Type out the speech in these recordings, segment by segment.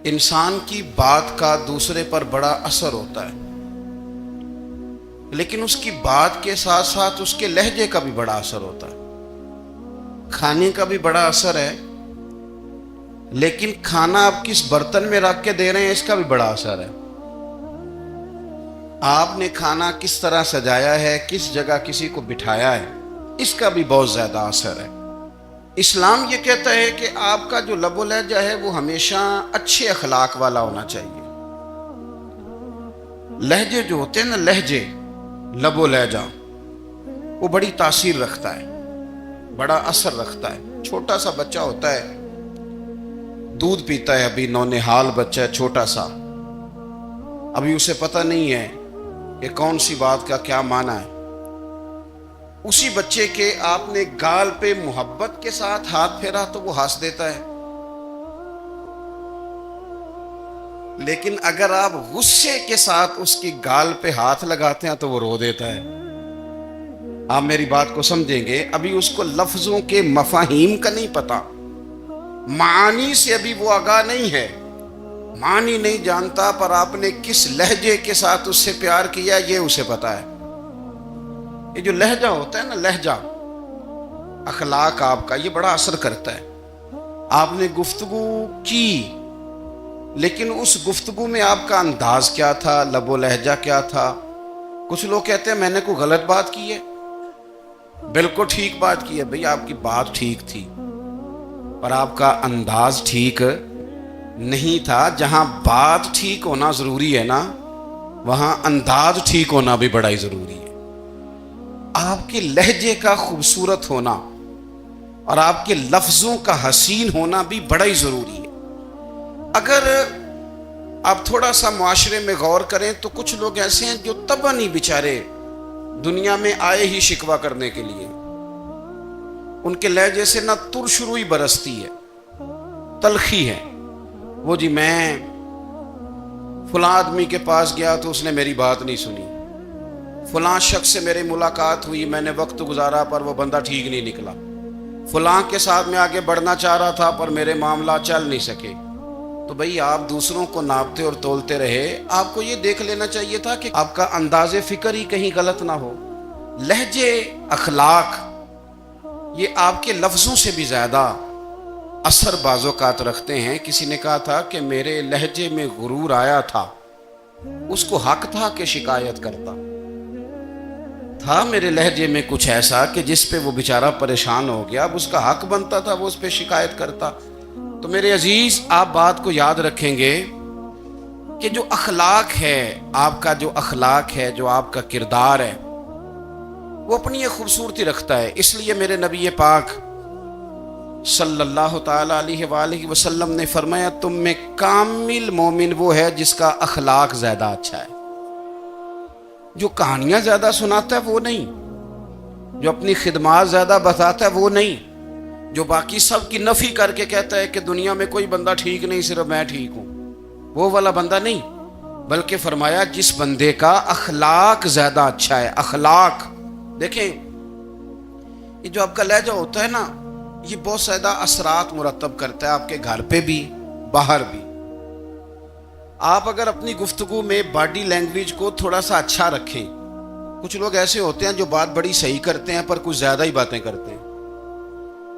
انسان کی بات کا دوسرے پر بڑا اثر ہوتا ہے، لیکن اس کی بات کے ساتھ ساتھ اس کے لہجے کا بھی بڑا اثر ہوتا ہے۔ کھانے کا بھی بڑا اثر ہے، لیکن کھانا آپ کس برتن میں رکھ کے دے رہے ہیں اس کا بھی بڑا اثر ہے۔ آپ نے کھانا کس طرح سجایا ہے، کس جگہ کسی کو بٹھایا ہے، اس کا بھی بہت زیادہ اثر ہے۔ اسلام یہ کہتا ہے کہ آپ کا جو لب و لہجہ ہے وہ ہمیشہ اچھے اخلاق والا ہونا چاہیے۔ لہجے جو ہوتے ہیں نا، لہجے، لب و لہجہ، وہ بڑی تاثیر رکھتا ہے، بڑا اثر رکھتا ہے۔ چھوٹا سا بچہ ہوتا ہے، دودھ پیتا ہے، ابھی نونہال بچہ ہے چھوٹا سا، ابھی اسے پتہ نہیں ہے کہ کون سی بات کا کیا معنی ہے۔ اسی بچے کے آپ نے گال پہ محبت کے ساتھ ہاتھ پھیرا تو وہ ہنس دیتا ہے، لیکن اگر آپ غصے کے ساتھ اس کی گال پہ ہاتھ لگاتے ہیں تو وہ رو دیتا ہے۔ آپ میری بات کو سمجھیں گے، ابھی اس کو لفظوں کے مفاہیم کا نہیں پتا، معانی سے ابھی وہ آگاہ نہیں ہے، معنی نہیں جانتا، پر آپ نے کس لہجے کے ساتھ اس سے پیار کیا یہ اسے پتا ہے۔ یہ جو لہجہ ہوتا ہے نا، لہجہ، اخلاق آپ کا، یہ بڑا اثر کرتا ہے۔ آپ نے گفتگو کی، لیکن اس گفتگو میں آپ کا انداز کیا تھا، لب و لہجہ کیا تھا۔ کچھ لوگ کہتے ہیں میں نے کوئی غلط بات کی ہے، بالکل ٹھیک بات کی ہے، بھئی آپ کی بات ٹھیک تھی، پر آپ کا انداز ٹھیک نہیں تھا۔ جہاں بات ٹھیک ہونا ضروری ہے نا، وہاں انداز ٹھیک ہونا بھی بڑا ہی ضروری ہے۔ آپ کے لہجے کا خوبصورت ہونا اور آپ کے لفظوں کا حسین ہونا بھی بڑا ہی ضروری ہے۔ اگر آپ تھوڑا سا معاشرے میں غور کریں تو کچھ لوگ ایسے ہیں جو طبعاً ہی بیچارے دنیا میں آئے ہی شکوہ کرنے کے لیے، ان کے لہجے سے نہ ترش روئی برستی ہے، تلخی ہے۔ وہ جی میں فلاں آدمی کے پاس گیا تو اس نے میری بات نہیں سنی، فلاں شخص سے میری ملاقات ہوئی، میں نے وقت گزارا پر وہ بندہ ٹھیک نہیں نکلا، فلاں کے ساتھ میں آگے بڑھنا چاہ رہا تھا پر میرے معاملات چل نہیں سکے۔ تو بھئی آپ دوسروں کو ناپتے اور تولتے رہے، آپ کو یہ دیکھ لینا چاہیے تھا کہ آپ کا انداز فکر ہی کہیں غلط نہ ہو۔ لہجے، اخلاق، یہ آپ کے لفظوں سے بھی زیادہ اثر بعض اوقات رکھتے ہیں۔ کسی نے کہا تھا کہ میرے لہجے میں غرور آیا تھا، اس کو حق تھا کہ شکایت کرتا تھا، میرے لہجے میں کچھ ایسا کہ جس پہ وہ بیچارہ پریشان ہو گیا، اب اس کا حق بنتا تھا وہ اس پہ شکایت کرتا۔ تو میرے عزیز، آپ بات کو یاد رکھیں گے کہ جو اخلاق ہے، آپ کا جو اخلاق ہے، جو آپ کا کردار ہے، وہ اپنی ایک خوبصورتی رکھتا ہے۔ اس لیے میرے نبی پاک صلی اللہ تعالی علیہ وآلہ وسلم نے فرمایا، تم میں کامل مومن وہ ہے جس کا اخلاق زیادہ اچھا ہے۔ جو کہانیاں زیادہ سناتا ہے وہ نہیں، جو اپنی خدمات زیادہ بتاتا ہے وہ نہیں، جو باقی سب کی نفی کر کے کہتا ہے کہ دنیا میں کوئی بندہ ٹھیک نہیں، صرف میں ٹھیک ہوں، وہ والا بندہ نہیں، بلکہ فرمایا جس بندے کا اخلاق زیادہ اچھا ہے۔ اخلاق دیکھیں، یہ جو آپ کا لہجہ ہوتا ہے نا، یہ بہت زیادہ اثرات مرتب کرتا ہے آپ کے گھر پہ بھی، باہر بھی۔ آپ اگر اپنی گفتگو میں باڈی لینگویج کو تھوڑا سا اچھا رکھیں، کچھ لوگ ایسے ہوتے ہیں جو بات بڑی صحیح کرتے ہیں پر کچھ زیادہ ہی باتیں کرتے ہیں،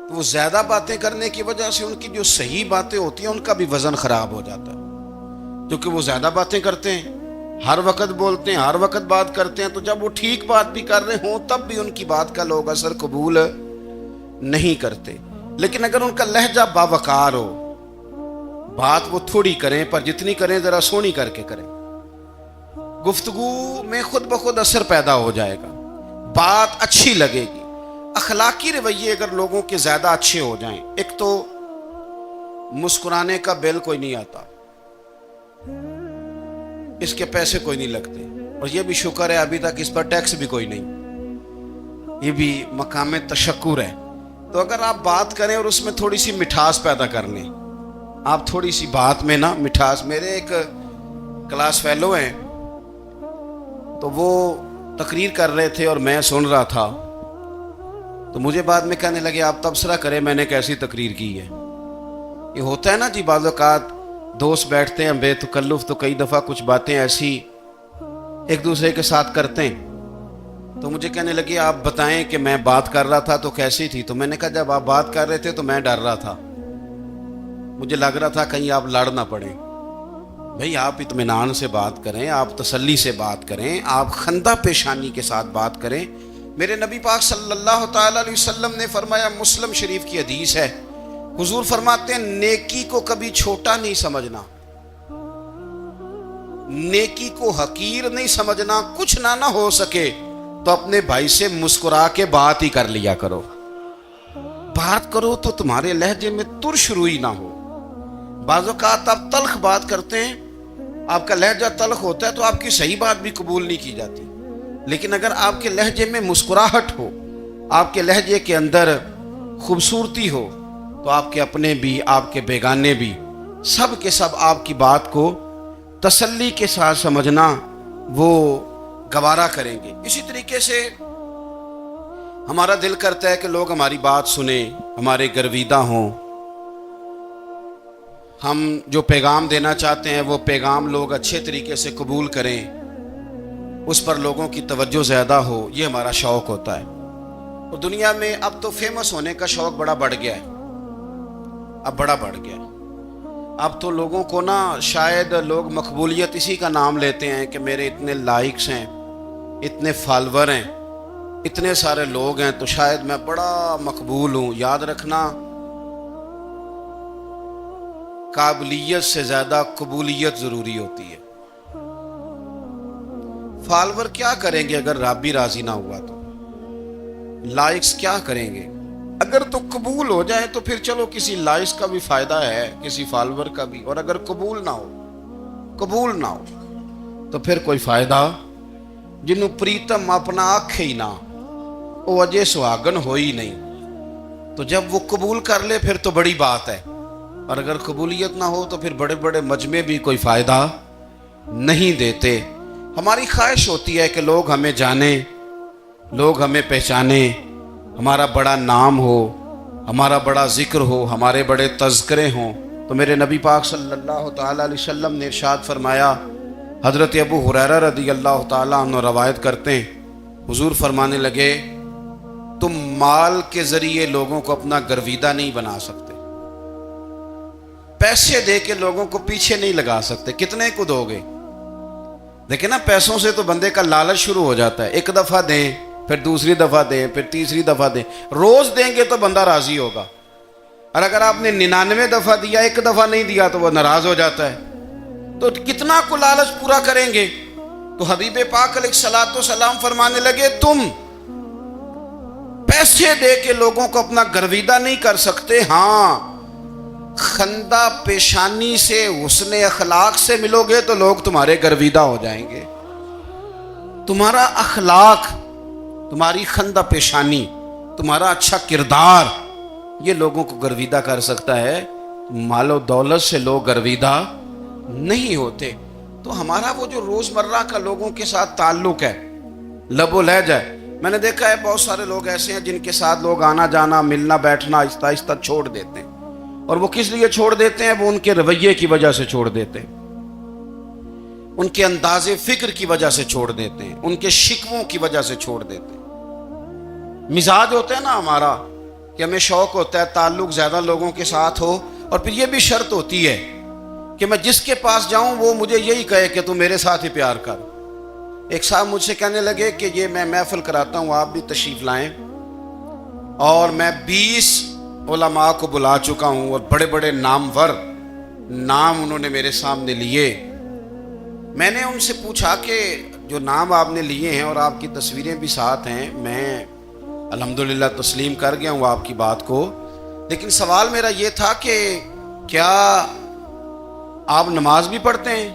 تو وہ زیادہ باتیں کرنے کی وجہ سے ان کی جو صحیح باتیں ہوتی ہیں ان کا بھی وزن خراب ہو جاتا ہے، کیونکہ وہ زیادہ باتیں کرتے ہیں، ہر وقت بولتے ہیں، ہر وقت بات کرتے ہیں، تو جب وہ ٹھیک بات بھی کر رہے ہوں تب بھی ان کی بات کا لوگ اثر قبول نہیں کرتے۔ لیکن اگر ان کا لہجہ باوقار ہو، بات وہ تھوڑی کریں پر جتنی کریں ذرا سونی کر کے کریں، گفتگو میں خود بخود اثر پیدا ہو جائے گا، بات اچھی لگے گی۔ اخلاقی رویے اگر لوگوں کے زیادہ اچھے ہو جائیں، ایک تو مسکرانے کا بل کوئی نہیں آتا، اس کے پیسے کوئی نہیں لگتے، اور یہ بھی شکر ہے ابھی تک اس پر ٹیکس بھی کوئی نہیں، یہ بھی مقام تشکر ہے۔ تو اگر آپ بات کریں اور اس میں تھوڑی سی مٹھاس پیدا کر لیں، آپ تھوڑی سی بات میں نا مٹھاس، میرے ایک کلاس فیلو ہیں، تو وہ تقریر کر رہے تھے اور میں سن رہا تھا، تو مجھے بعد میں کہنے لگے آپ تبصرہ کریں میں نے کیسی تقریر کی ہے۔ یہ ہوتا ہے نا جی، بعض اوقات دوست بیٹھتے ہیں بے تکلف تو کئی دفعہ کچھ باتیں ایسی ایک دوسرے کے ساتھ کرتے ہیں. تو مجھے کہنے لگی آپ بتائیں کہ میں بات کر رہا تھا تو کیسی تھی. تو میں نے کہا جب آپ بات کر رہے تھے تو میں ڈر رہا تھا, مجھے لگ رہا تھا کہیں آپ لڑ نہ پڑیں. بھئی آپ اطمینان سے بات کریں, آپ تسلی سے بات کریں, آپ خندہ پیشانی کے ساتھ بات کریں. میرے نبی پاک صلی اللہ تعالی علیہ وسلم نے فرمایا, مسلم شریف کی حدیث ہے, حضور فرماتے ہیں نیکی کو کبھی چھوٹا نہیں سمجھنا, نیکی کو حقیر نہیں سمجھنا. کچھ نہ ہو سکے تو اپنے بھائی سے مسکرا کے بات ہی کر لیا کرو. بات کرو تو تمہارے لہجے میں ترش روئی نہ ہو. بعض اوقات آپ تلخ بات کرتے ہیں, آپ کا لہجہ تلخ ہوتا ہے تو آپ کی صحیح بات بھی قبول نہیں کی جاتی. لیکن اگر آپ کے لہجے میں مسکراہٹ ہو, آپ کے لہجے کے اندر خوبصورتی ہو, تو آپ کے اپنے بھی آپ کے بیگانے بھی سب کے سب آپ کی بات کو تسلی کے ساتھ سمجھنا وہ گوارا کریں گے. اسی طریقے سے ہمارا دل کرتا ہے کہ لوگ ہماری بات سنیں, ہمارے گرویدہ ہوں, ہم جو پیغام دینا چاہتے ہیں وہ پیغام لوگ اچھے طریقے سے قبول کریں, اس پر لوگوں کی توجہ زیادہ ہو, یہ ہمارا شوق ہوتا ہے. اور دنیا میں اب تو فیمس ہونے کا شوق بڑا بڑھ گیا ہے, اب بڑا بڑھ گیا ہے. اب تو لوگوں کو نا شاید لوگ مقبولیت اسی کا نام لیتے ہیں کہ میرے اتنے لائکس ہیں, اتنے فالور ہیں, اتنے سارے لوگ ہیں تو شاید میں بڑا مقبول ہوں. یاد رکھنا, قابلیت سے زیادہ قبولیت ضروری ہوتی ہے. فالور کیا کریں گے اگر رب بھی راضی نہ ہوا تو؟ لائکس کیا کریں گے؟ اگر تو قبول ہو جائے تو پھر چلو کسی لائکس کا بھی فائدہ ہے, کسی فالور کا بھی. اور اگر قبول نہ ہو تو پھر کوئی فائدہ. جنوں پریتم اپنا آنکھ ہی نہ, وہ اجے سہاگن ہو ہی نہیں. تو جب وہ قبول کر لے پھر تو بڑی بات ہے, اور اگر قبولیت نہ ہو تو پھر بڑے بڑے مجمع بھی کوئی فائدہ نہیں دیتے. ہماری خواہش ہوتی ہے کہ لوگ ہمیں جانیں, لوگ ہمیں پہچانیں, ہمارا بڑا نام ہو, ہمارا بڑا ذکر ہو, ہمارے بڑے تذکرے ہوں. تو میرے نبی پاک صلی اللہ تعالی علیہ وسلم نے ارشاد فرمایا, حضرت ابو ہریرہ رضی اللہ تعالیٰ عنہ روایت کرتے ہیں, حضور فرمانے لگے, تم مال کے ذریعے لوگوں کو اپنا گرویدہ نہیں بنا سکتے, پیسے دے کے لوگوں کو پیچھے نہیں لگا سکتے. کتنے کو دو گے؟ دیکھیں نا, پیسوں سے تو بندے کا لالچ شروع ہو جاتا ہے. ایک دفعہ دیں, پھر دوسری دفعہ دیں, پھر تیسری دفعہ دیں. روز دیں گے تو بندہ راضی ہوگا, اور اگر آپ نے 99 دفعہ دیا, ایک دفعہ نہیں دیا تو وہ ناراض ہو جاتا ہے. تو کتنا کو لالچ پورا کریں گے؟ تو حبیب پاک علیہ الصلوۃ والسلام فرمانے لگے, تم پیسے دے کے لوگوں کو اپنا گرویدہ نہیں کر سکتے. ہاں, خندہ پیشانی سے, حسن اخلاق سے ملو گے تو لوگ تمہارے گرویدہ ہو جائیں گے. تمہارا اخلاق, تمہاری خندہ پیشانی, تمہارا اچھا کردار, یہ لوگوں کو گرویدہ کر سکتا ہے. مال و دولت سے لوگ گرویدہ نہیں ہوتے. تو ہمارا وہ جو روزمرہ کا لوگوں کے ساتھ تعلق ہے, لب و لہجہ ہے, میں نے دیکھا ہے بہت سارے لوگ ایسے ہیں جن کے ساتھ لوگ آنا جانا, ملنا بیٹھنا آہستہ آہستہ چھوڑ دیتے ہیں. اور وہ کس لیے چھوڑ دیتے ہیں؟ وہ ان کے رویے کی وجہ سے چھوڑ دیتے ہیں, ان کے انداز فکر کی وجہ سے چھوڑ دیتے ہیں, ان کے شکووں کی وجہ سے چھوڑ دیتے ہیں. مزاج ہوتا ہے نا ہمارا کہ ہمیں شوق ہوتا ہے تعلق زیادہ لوگوں کے ساتھ ہو, اور پھر یہ بھی شرط ہوتی ہے کہ میں جس کے پاس جاؤں وہ مجھے یہی کہے کہ تو میرے ساتھ ہی پیار کر. ایک صاحب مجھ سے کہنے لگے کہ یہ میں محفل کراتا ہوں, آپ بھی تشریف لائیں, اور میں 20 علماء کو بلا چکا ہوں, اور بڑے بڑے نامور نام انہوں نے میرے سامنے لیے. میں نے ان سے پوچھا کہ جو نام آپ نے لیے ہیں اور آپ کی تصویریں بھی ساتھ ہیں, میں الحمدللہ تسلیم کر گیا ہوں آپ کی بات کو, لیکن سوال میرا یہ تھا کہ کیا آپ نماز بھی پڑھتے ہیں؟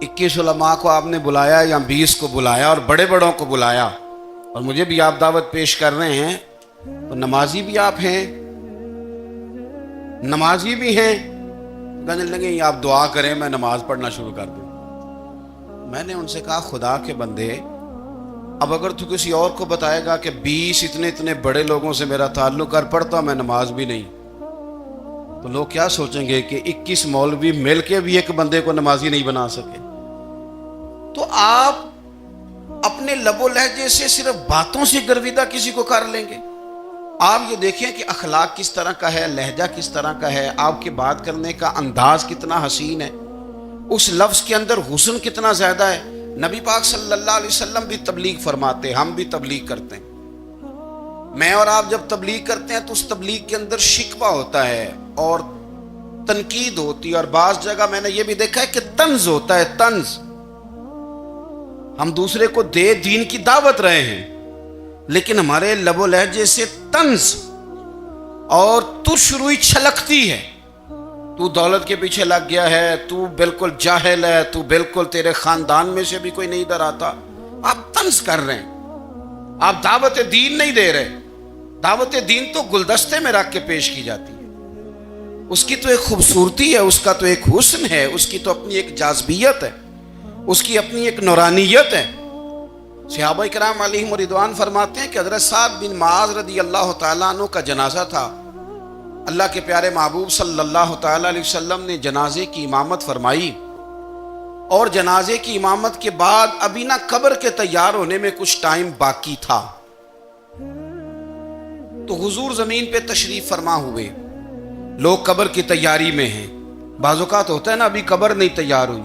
21 علماء کو آپ نے بلایا یا 20 کو بلایا اور بڑے بڑوں کو بلایا, اور مجھے بھی آپ دعوت پیش کر رہے ہیں, تو نمازی بھی آپ ہیں, نمازی بھی ہیں. کہنے لگے آپ دعا کریں میں نماز پڑھنا شروع کر دوں. میں نے ان سے کہا خدا کے بندے, اب اگر تو کسی اور کو بتائے گا کہ 20 اتنے بڑے لوگوں سے میرا تعلق کر, پڑھتا میں نماز بھی نہیں, تو لوگ کیا سوچیں گے کہ 21 مولوی مل کے بھی ایک بندے کو نمازی نہیں بنا سکے. تو آپ اپنے لب و لہجے سے صرف باتوں سے گرویدہ کسی کو کر لیں گے؟ آپ یہ دیکھیں کہ اخلاق کس طرح کا ہے، لہجہ کس طرح کا ہے، آپ کے بات کرنے کا انداز کتنا حسین ہے، اس لفظ کے اندر حسن کتنا زیادہ ہے. نبی پاک صلی اللہ علیہ وسلم بھی تبلیغ فرماتے، ہم بھی تبلیغ کرتے ہیں. میں اور آپ جب تبلیغ کرتے ہیں تو اس تبلیغ کے اندر شکوہ ہوتا ہے اور تنقید ہوتی ہے، اور بعض جگہ میں نے یہ بھی دیکھا ہے کہ طنز ہوتا ہے. طنز، ہم دوسرے کو دین کی دعوت رہے ہیں، لیکن ہمارے لب و لہجے سے طنز اور ترش روئی چھلکتی ہے. تو دولت کے پیچھے لگ گیا ہے، تو بالکل جاہل ہے، تو بالکل تیرے خاندان میں سے بھی کوئی نہیں ادھر آتا. آپ طنز کر رہے ہیں، آپ دعوت دین نہیں دے رہے. دعوت دین تو گلدستے میں رکھ کے پیش کی جاتی ہے. اس کی تو ایک خوبصورتی ہے، اس کا تو ایک حسن ہے، اس کی تو اپنی ایک جاذبیت ہے، اس کی اپنی ایک نورانیت ہے. صحابہ کرام علیہم رضوان فرماتے ہیں کہ حضرت سعد بن معاذ رضی اللہ تعالیٰ عنہ کا جنازہ تھا. اللہ کے پیارے محبوب صلی اللہ تعالیٰ علیہ وسلم نے جنازے کی امامت فرمائی، اور جنازے کی امامت کے بعد ابھی نہ قبر کے تیار ہونے میں کچھ ٹائم باقی تھا. تو حضور زمین پہ تشریف فرما ہوئے، لوگ قبر کی تیاری میں ہیں. بعض اوقات ہوتا ہے نا ابھی قبر نہیں تیار ہوئی،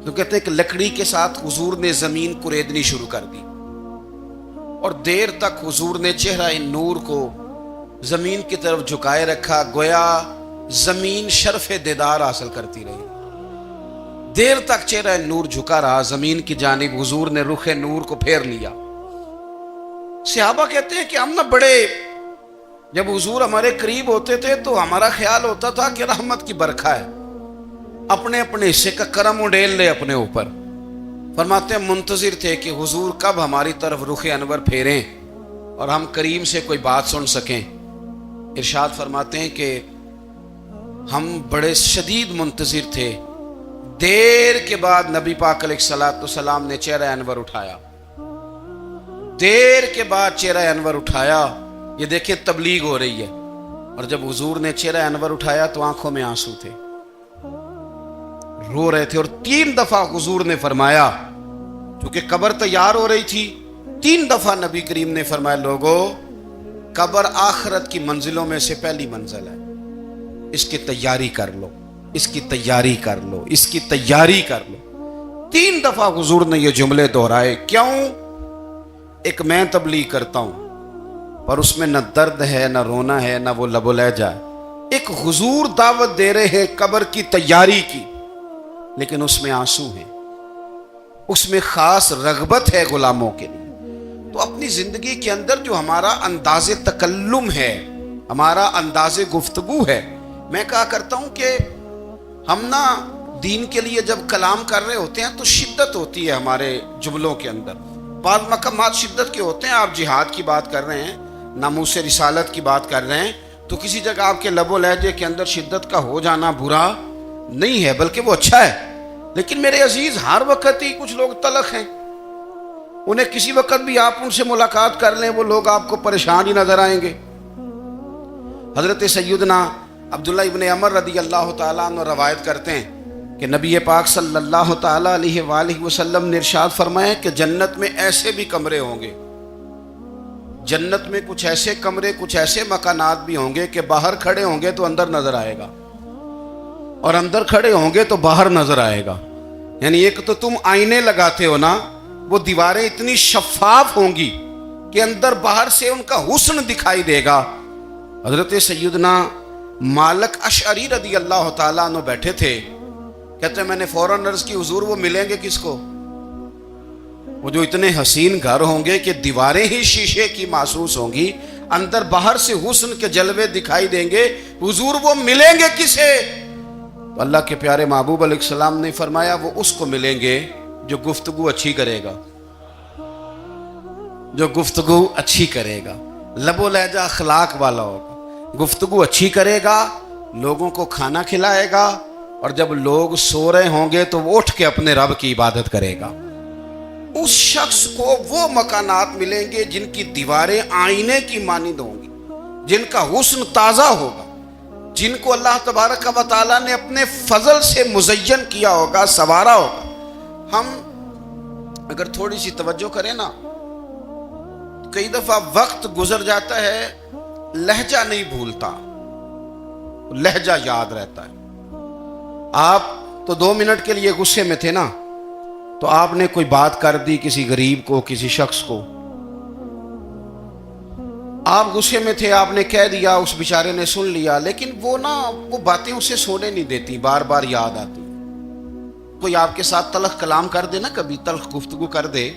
تو کہتے ہیں کہ لکڑی کے ساتھ حضور نے زمین کریدنی شروع کر دی، اور دیر تک حضور نے چہرہ نور کو زمین کی طرف جھکائے رکھا، گویا زمین شرف دیدار حاصل کرتی رہی. دیر تک چہرہ نور جھکا رہا زمین کی جانب، حضور نے رخ نور کو پھیر لیا. صحابہ کہتے ہیں کہ ہم نہ بڑے، جب حضور ہمارے قریب ہوتے تھے تو ہمارا خیال ہوتا تھا کہ رحمت کی برکھا ہے، اپنے اپنے حصے کا کرم اڈیل لے اپنے اوپر. فرماتے ہیں منتظر تھے کہ حضور کب ہماری طرف رخ انور پھیریں اور ہم کریم سے کوئی بات سن سکیں. ارشاد فرماتے ہیں کہ ہم بڑے شدید منتظر تھے. دیر کے بعد نبی پاک علیہ الصلوۃ والسلام نے چہرہ انور اٹھایا، دیر کے بعد چہرہ انور اٹھایا. یہ دیکھیں تبلیغ ہو رہی ہے، اور جب حضور نے چہرہ انور اٹھایا تو آنکھوں میں آنسو تھے، رو رہے تھے. اور 3 دفعہ حضور نے فرمایا، کیونکہ قبر تیار ہو رہی تھی، 3 دفعہ نبی کریم نے فرمایا لوگو قبر آخرت کی منزلوں میں سے پہلی منزل ہے، اس کی تیاری کر لو، اس کی تیاری کر لو، اس کی تیاری کر لو. 3 دفعہ حضور نے یہ جملے دہرائے. کیوں؟ ایک میں تبلیغ کرتا ہوں پر اس میں نہ درد ہے، نہ رونا ہے، نہ وہ لب و لہجہ ہے. ایک حضور دعوت دے رہے ہیں قبر کی تیاری کی، لیکن اس میں آنسو ہیں، اس میں خاص رغبت ہے غلاموں کے لیے. تو اپنی زندگی کے اندر جو ہمارا انداز تکلم ہے، ہمارا انداز گفتگو ہے، میں کہا کرتا ہوں کہ ہم نا دین کے لیے جب کلام کر رہے ہوتے ہیں تو شدت ہوتی ہے ہمارے جملوں کے اندر. بعض مقامات شدت کے ہوتے ہیں، آپ جہاد کی بات کر رہے ہیں، ناموس رسالت کی بات کر رہے ہیں، تو کسی جگہ آپ کے لب و لہجے کے اندر شدت کا ہو جانا برا نہیں ہے، بلکہ وہ اچھا ہے. لیکن میرے عزیز ہر وقت ہی کچھ لوگ تلخ ہیں، انہیں کسی وقت بھی آپ ان سے ملاقات کر لیں وہ لوگ آپ کو پریشان ہی نظر آئیں گے. حضرت سیدنا عبداللہ ابن عمر رضی اللہ تعالیٰ عنہ روایت کرتے ہیں کہ نبی پاک صلی اللہ تعالیٰ علیہ وآلہ وسلم نے ارشاد فرمایا کہ جنت میں ایسے بھی کمرے ہوں گے، جنت میں کچھ ایسے کمرے، کچھ ایسے مکانات بھی ہوں گے کہ باہر کھڑے ہوں گے تو اندر نظر آئے گا، اور اندر کھڑے ہوں گے تو باہر نظر آئے گا. یعنی ایک تو تم آئینے لگاتے ہو نا، وہ دیواریں اتنی شفاف ہوں گی کہ اندر باہر سے ان کا حسن دکھائی دے گا. حضرت سیدنا مالک اشعری رضی اللہ تعالیٰ عنہ بیٹھے تھے، کہتے ہیں میں نے فوراً عرض کی حضور وہ ملیں گے کس کو؟ وہ جو اتنے حسین گھر ہوں گے کہ دیواریں ہی شیشے کی محسوس ہوں گی، اندر باہر سے حسن کے جلوے دکھائی دیں گے، حضور وہ ملیں گے کسے؟ تو اللہ کے پیارے محبوب علیہ السلام نے فرمایا وہ اس کو ملیں گے جو گفتگو اچھی کرے گا، جو گفتگو اچھی کرے گا، لب و لہجہ اخلاق والا ہوگا، گفتگو اچھی کرے گا، لوگوں کو کھانا کھلائے گا، اور جب لوگ سو رہے ہوں گے تو وہ اٹھ کے اپنے رب کی عبادت کرے گا. اس شخص کو وہ مکانات ملیں گے جن کی دیواریں آئینے کی مانند ہوں گی، جن کا حسن تازہ ہوگا. جن کو اللہ تبارک و تعالیٰ نے اپنے فضل سے مزین کیا ہوگا، سنوارا ہوگا۔ ہم اگر تھوڑی سی توجہ کریں نا، کئی دفعہ وقت گزر جاتا ہے، لہجہ نہیں بھولتا، لہجہ یاد رہتا ہے۔ آپ تو 2 منٹ کے لیے غصے میں تھے نا، تو آپ نے کوئی بات کر دی کسی غریب کو، کسی شخص کو، آپ غصے میں تھے، آپ نے کہہ دیا، اس بیچارے نے سن لیا، لیکن وہ باتیں اسے سونے نہیں دیتی، بار بار یاد آتی۔ کوئی آپ کے ساتھ تلخ کلام کر دے نا، کبھی تلخ گفتگو کر دے،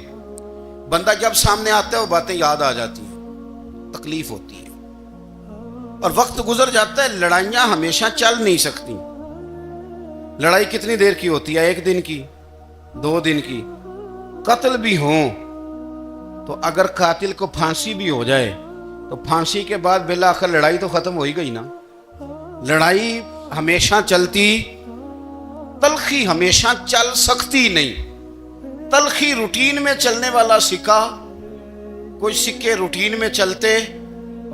بندہ جب سامنے آتا ہے وہ باتیں یاد آ جاتی ہیں، تکلیف ہوتی ہے، اور وقت گزر جاتا ہے۔ لڑائیاں ہمیشہ چل نہیں سکتی۔ لڑائی کتنی دیر کی ہوتی ہے؟ 1 دن کی، 2 دن کی۔ قتل بھی ہوں تو اگر قاتل کو پھانسی بھی ہو جائے تو پھانسی کے بعد بالآخر لڑائی تو ختم ہو ہی گئی نا۔ لڑائی ہمیشہ چلتی، تلخی ہمیشہ چل سکتی نہیں۔ تلخی روٹین میں چلنے والا سکہ، کوئی سکے روٹین میں چلتے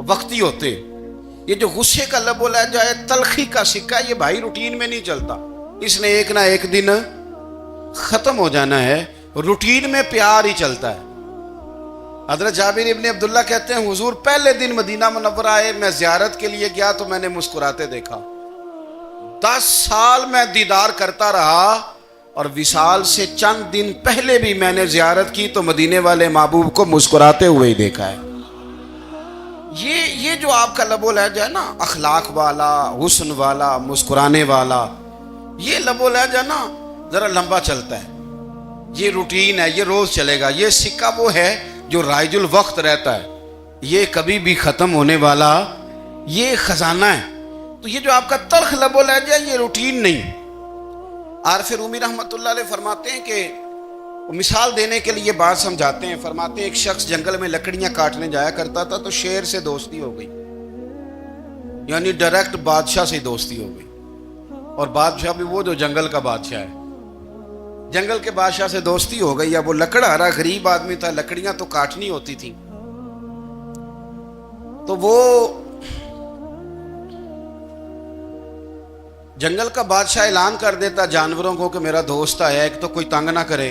وقتی ہوتے، یہ جو غصے کا لب و لہجہ ہے، تلخی کا سکہ، یہ بھائی روٹین میں نہیں چلتا، اس نے ایک نہ ایک دن ختم ہو جانا ہے۔ روٹین میں پیار ہی چلتا ہے۔ حضرت جابر ابن عبداللہ کہتے ہیں حضور پہلے دن مدینہ منورہ آئے، میں زیارت کے لیے گیا تو میں نے مسکراتے دیکھا۔ 10 سال میں دیدار کرتا رہا، اور وصال سے چند دن پہلے بھی میں نے زیارت کی تو مدینے والے محبوب کو مسکراتے ہوئے ہی دیکھا ہے۔ یہ جو آپ کا لب و لہجہ ہے نا، اخلاق والا، حسن والا، مسکرانے والا، یہ لب و لہجہ نا ذرا لمبا چلتا ہے۔ یہ روٹین ہے، یہ روز چلے گا۔ یہ سکہ وہ ہے جو رائج الوقت رہتا ہے، یہ کبھی بھی ختم ہونے والا یہ خزانہ ہے۔ تو یہ جو آپ کا تلخ لب و لہجہ ہے، یہ روٹین نہیں۔ عارف رومی رحمۃ اللہ علیہ فرماتے ہیں کہ وہ مثال دینے کے لیے بات سمجھاتے ہیں، فرماتے ہیں ایک شخص جنگل میں لکڑیاں کاٹنے جایا کرتا تھا تو شیر سے دوستی ہو گئی، یعنی ڈائریکٹ بادشاہ سے دوستی ہو گئی، اور بادشاہ بھی وہ جو جنگل کا بادشاہ ہے، جنگل کے بادشاہ سے دوستی ہو گئی۔ اب وہ لکڑہارا غریب آدمی تھا، لکڑیاں تو کاٹنی ہوتی تھی، تو وہ جنگل کا بادشاہ اعلان کر دیتا جانوروں کو کہ میرا دوست آیا، ایک تو کوئی تنگ نہ کرے،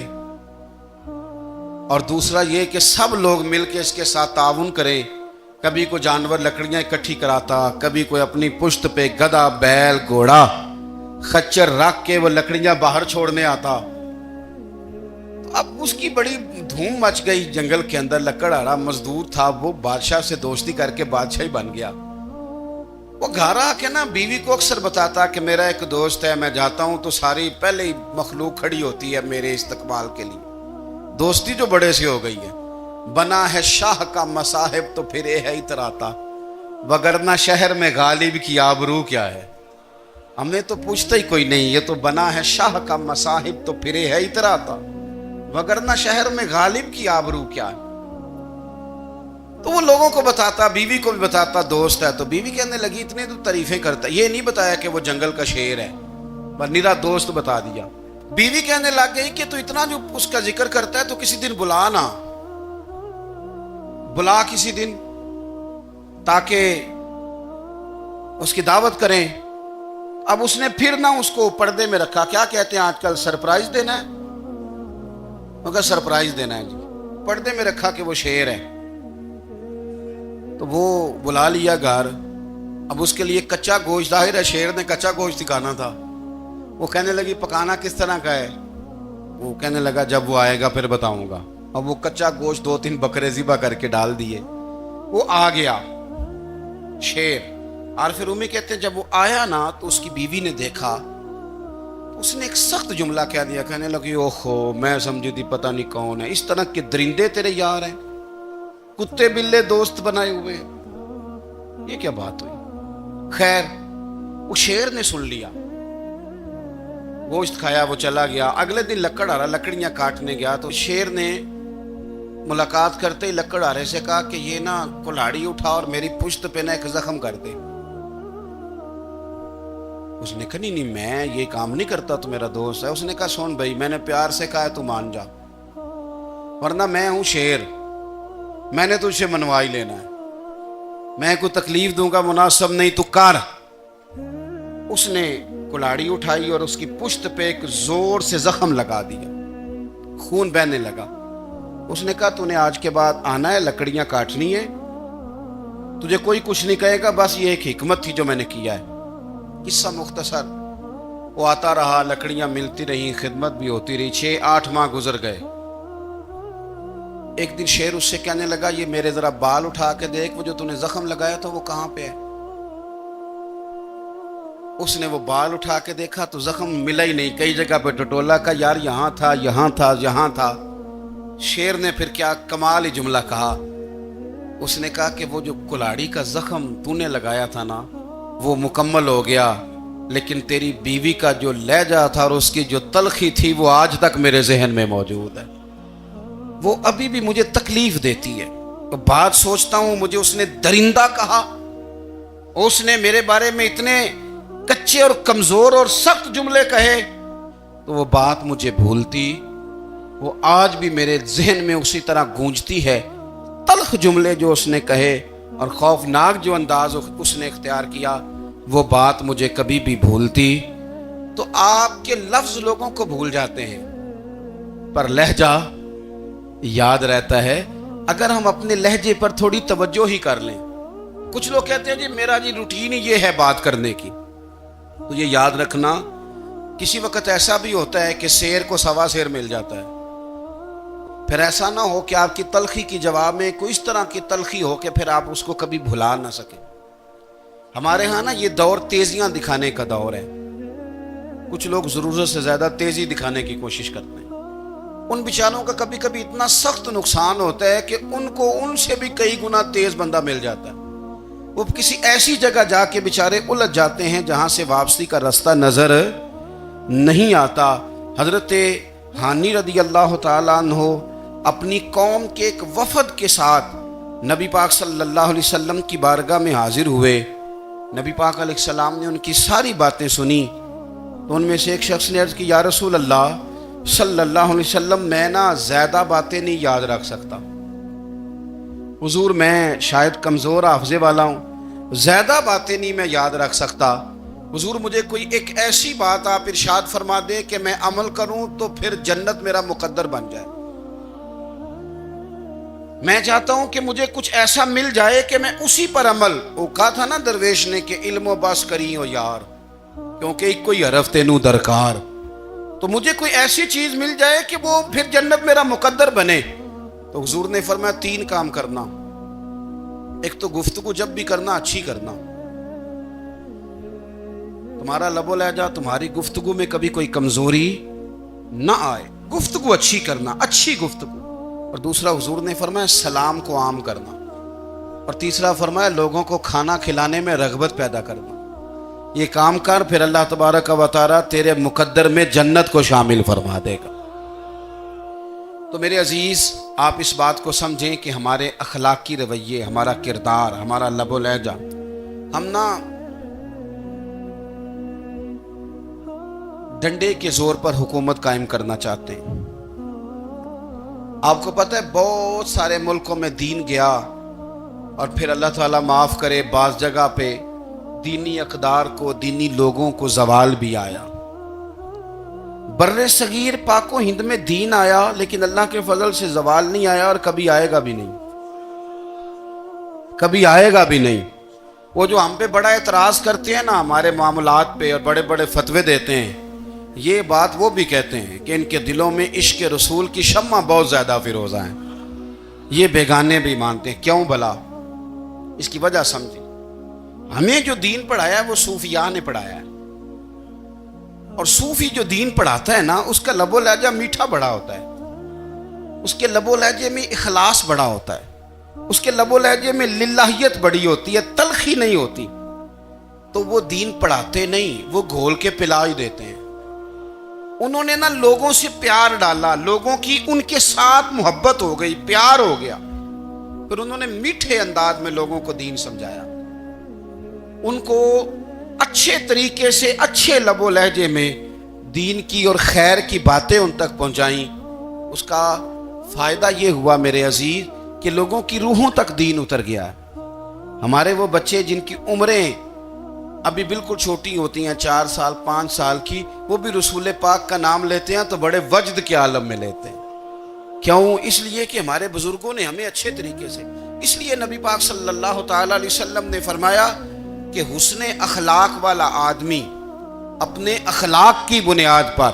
اور دوسرا یہ کہ سب لوگ مل کے اس کے ساتھ تعاون کریں۔ کبھی کوئی جانور لکڑیاں اکٹھی کراتا، کبھی کوئی اپنی پشت پہ گدھا، بیل، گھوڑا، خچر رکھ کے وہ لکڑیاں باہر چھوڑنے آتا۔ اب اس کی بڑی دھوم مچ گئی جنگل کے اندر، لکڑہارا مزدور تھا، وہ بادشاہ سے دوستی کر کے بادشاہ ہی بن گیا۔ وہ گھر آ کے نا بیوی کو اکثر بتاتا کہ میرا ایک دوست ہے، میں جاتا ہوں تو ساری پہلے ہی مخلوق کھڑی ہوتی ہے میرے استقبال کے لیے۔ دوستی جو بڑے سے ہو گئی ہے۔ بنا ہے شاہ کا مصاحب تو پھرے ہے اتراتا، وگرنہ شہر میں غالب کی آبرو کیا ہے۔ ہم نے تو پوچھتا ہی کوئی نہیں، یہ تو بنا ہے شاہ کا مصاحب تو پھرے ہے اتراتا، وگرنہ شہر میں غالب کی آبرو کیا ہے۔ تو وہ لوگوں کو بتاتا، بیوی کو بھی بتاتا دوست ہے، تو بیوی کہنے لگی اتنے تو تعریفیں کرتا، یہ نہیں بتایا کہ وہ جنگل کا شیر ہے، پر نیرا دوست بتا دیا۔ بیوی کہنے لگ گئی کہ تو اتنا جو اس کا ذکر کرتا ہے تو کسی دن بلا نا، بلا کسی دن تاکہ اس کی دعوت کریں۔ اب اس نے پھر نہ اس کو پردے میں رکھا، کیا کہتے ہیں آج کل، سرپرائز دینا ہے، مگر سرپرائز دینا ہے جی، پردے میں رکھا کہ وہ شیر ہے۔ تو وہ بلا لیا گھر۔ اب اس کے لیے کچا گوشت، ظاہر ہے شیر نے کچا گوشت دکھانا تھا۔ وہ کہنے لگی پکانا کس طرح کا ہے؟ وہ کہنے لگا جب وہ آئے گا پھر بتاؤں گا۔ اب وہ کچا گوشت 2-3 بکرے ذبح کر کے ڈال دیے، وہ آ گیا شیر۔ عارف رومی کہتے ہیں جب وہ آیا نا تو اس کی بیوی نے دیکھا، اس نے ایک سخت جملہ کہہ دیا، کہنے لگی اوہو میں سمجھی تھی پتہ نہیں کون ہے، اس طرح کے درندے تیرے یار ہیں، کتے بلے دوست بنائے ہوئے، یہ کیا بات ہوئی؟ خیر وہ شیر نے سن لیا، گوشت کھایا، وہ چلا گیا۔ اگلے دن لکڑہارا لکڑیاں کاٹنے گیا تو شیر نے ملاقات کرتے ہی لکڑہارے سے کہا کہ یہ نا کلہاڑی اٹھا اور میری پشت پہ نا ایک زخم کر دے۔ اس نے کہا نہیں میں یہ کام نہیں کرتا، تو میرا دوست ہے۔ اس نے کہا سن بھائی، میں نے پیار سے کہا ہے تو مان جا، ورنہ میں ہوں شیر، میں نے تجھ سے منوا ہی لینا ہے، میں کوئی تکلیف دوں گا مناسب نہیں، تو کر۔ اس نے کلاڑی اٹھائی اور اس کی پشت پہ ایک زور سے زخم لگا دیا، خون بہنے لگا۔ اس نے کہا تو نے آج کے بعد آنا ہے، لکڑیاں کاٹنی ہے، تجھے کوئی کچھ نہیں کہے گا، بس یہ ایک حکمت تھی جو میں نے کیا ہے۔ قصہ مختصر، وہ آتا رہا، لکڑیاں ملتی رہیں، خدمت بھی ہوتی رہی، 6-8 ماہ گزر گئے۔ ایک دن شیر اس سے کہنے لگا یہ میرے ذرا بال اٹھا کے دیکھ، وہ جو تو نے زخم لگایا تھا وہ کہاں پہ ہے؟ اس نے وہ بال اٹھا کے دیکھا تو زخم ملا ہی نہیں، کئی جگہ پہ ٹٹولا کا، یار یہاں تھا یہاں تھا یہاں تھا۔ شیر نے پھر کیا کمال ہی جملہ کہا، اس نے کہا کہ وہ جو کلاڑی کا زخم تو نے لگایا تھا نا وہ مکمل ہو گیا، لیکن تیری بیوی کا جو لہجہ تھا اور اس کی جو تلخی تھی وہ آج تک میرے ذہن میں موجود ہے، وہ ابھی بھی مجھے تکلیف دیتی ہے۔ تو بات سوچتا ہوں مجھے اس نے درندہ کہا، اس نے میرے بارے میں اتنے کچے اور کمزور اور سخت جملے کہے، تو وہ بات مجھے بھولتی، وہ آج بھی میرے ذہن میں اسی طرح گونجتی ہے۔ تلخ جملے جو اس نے کہے اور خوفناک جو انداز اس نے اختیار کیا، وہ بات مجھے کبھی بھی بھولتی۔ تو آپ کے لفظ لوگوں کو بھول جاتے ہیں پر لہجہ یاد رہتا ہے اگر ہم اپنے لہجے پر تھوڑی توجہ ہی کر لیں۔ کچھ لوگ کہتے ہیں جی میرا جی روٹین ہی یہ ہے بات کرنے کی، تو یہ یاد رکھنا کسی وقت ایسا بھی ہوتا ہے کہ شیر کو سوا شیر مل جاتا ہے، پھر ایسا نہ ہو کہ آپ کی تلخی کی جواب میں کوئی اس طرح کی تلخی ہو کہ پھر آپ اس کو کبھی بھلا نہ سکیں۔ ہمارے ہاں نا یہ دور تیزیاں دکھانے کا دور ہے، کچھ لوگ ضرورت سے زیادہ تیزی دکھانے کی کوشش کرتے ہیں، ان بیچاروں کا کبھی کبھی اتنا سخت نقصان ہوتا ہے کہ ان کو ان سے بھی کئی گنا تیز بندہ مل جاتا ہے، وہ کسی ایسی جگہ جا کے بیچارے الجھ جاتے ہیں جہاں سے واپسی کا راستہ نظر نہیں آتا۔ حضرت ہانی رضی اللہ تعالیٰ عنہ اپنی قوم کے ایک وفد کے ساتھ نبی پاک صلی اللہ علیہ وسلم کی بارگاہ میں حاضر ہوئے۔ نبی پاک علیہ السلام نے ان کی ساری باتیں سنی، تو ان میں سے ایک شخص نے عرض کی یا رسول اللہ صلی اللہ علیہ وسلم میں نا زیادہ باتیں نہیں یاد رکھ سکتا، حضور میں شاید کمزور حافظے والا ہوں، زیادہ باتیں نہیں میں یاد رکھ سکتا، حضور مجھے کوئی ایک ایسی بات آپ ارشاد فرما دے کہ میں عمل کروں تو پھر جنت میرا مقدر بن جائے، میں چاہتا ہوں کہ مجھے کچھ ایسا مل جائے کہ میں اسی پر عمل، وہ کہا تھا نا درویش نے کہ علم و بس کری ہو یار کیونکہ ایک کوئی حرف تینوں درکار، تو مجھے کوئی ایسی چیز مل جائے کہ وہ پھر جنت میرا مقدر بنے۔ تو حضور نے فرمایا 3 کام کرنا، ایک تو گفتگو جب بھی کرنا اچھی کرنا، تمہارا لب و لہجہ تمہاری گفتگو میں کبھی کوئی کمزوری نہ آئے، گفتگو اچھی کرنا، اچھی گفتگو، اور دوسرا حضور نے فرمایا سلام کو عام کرنا، اور تیسرا فرمایا لوگوں کو کھانا کھلانے میں رغبت پیدا کرنا، یہ کام کر پھر اللہ تبارک و تعالی تیرے مقدر میں جنت کو شامل فرما دے گا۔ تو میرے عزیز آپ اس بات کو سمجھیں کہ ہمارے اخلاقی رویے، ہمارا کردار، ہمارا لب و لہجہ، ہم نا ڈنڈے کے زور پر حکومت قائم کرنا چاہتے ہیں۔ آپ کو پتہ ہے بہت سارے ملکوں میں دین گیا اور پھر اللہ تعالیٰ معاف کرے بعض جگہ پہ دینی اقدار کو، دینی لوگوں کو زوال بھی آیا۔ بر صغیر پاک و ہند میں دین آیا لیکن اللہ کے فضل سے زوال نہیں آیا اور کبھی آئے گا بھی نہیں، کبھی آئے گا بھی نہیں۔ وہ جو ہم پہ بڑا اعتراض کرتے ہیں نا ہمارے معاملات پہ اور بڑے بڑے فتوے دیتے ہیں، یہ بات وہ بھی کہتے ہیں کہ ان کے دلوں میں عشق رسول کی شمع بہت زیادہ فیروزہ ہیں، یہ بیگانے بھی مانتے ہیں۔ کیوں بھلا؟ اس کی وجہ سمجھیں، ہمیں جو دین پڑھایا ہے وہ صوفیاء نے پڑھایا ہے، اور صوفی جو دین پڑھاتا ہے نا اس کا لب و لہجہ میٹھا بڑا ہوتا ہے، اس کے لب و لہجے میں اخلاص بڑا ہوتا ہے، اس کے لب و لہجے میں للہیت بڑی ہوتی ہے، تلخی نہیں ہوتی، تو وہ دین پڑھاتے نہیں، وہ گھول کے پلا ہی دیتے ہیں۔ انہوں نے نا لوگوں سے پیار ڈالا، لوگوں کی ان کے ساتھ محبت ہو گئی، پیار ہو گیا، پھر انہوں نے میٹھے انداز میں لوگوں کو دین سمجھایا، ان کو اچھے طریقے سے اچھے لب و لہجے میں دین کی اور خیر کی باتیں ان تک پہنچائیں۔ اس کا فائدہ یہ ہوا میرے عزیز کہ لوگوں کی روحوں تک دین اتر گیا ہے۔ ہمارے وہ بچے جن کی عمریں ابھی بالکل چھوٹی ہوتی ہیں، 4 سال 5 سال کی، وہ بھی رسول پاک کا نام لیتے ہیں تو بڑے وجد کے عالم میں لیتے ہیں۔ کیوں؟ اس لیے کہ ہمارے بزرگوں نے ہمیں اچھے طریقے سے، اس لیے نبی پاک صلی اللہ تعالی علیہ وسلم نے فرمایا کہ حسن اخلاق والا آدمی اپنے اخلاق کی بنیاد پر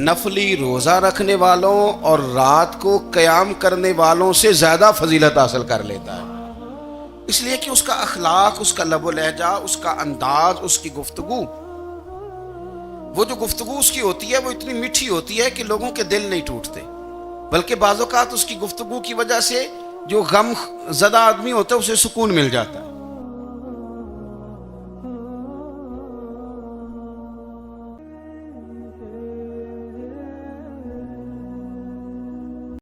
نفلی روزہ رکھنے والوں اور رات کو قیام کرنے والوں سے زیادہ فضیلت حاصل کر لیتا ہے، اس لیے کہ اس کا اخلاق، اس کا لب و لہجہ، اس کا انداز، اس کی گفتگو، وہ جو گفتگو اس کی ہوتی ہے وہ اتنی میٹھی ہوتی ہے کہ لوگوں کے دل نہیں ٹوٹتے، بلکہ بعض اوقات اس کی گفتگو کی وجہ سے جو غم زدہ آدمی ہوتا ہے اسے سکون مل جاتا ہے۔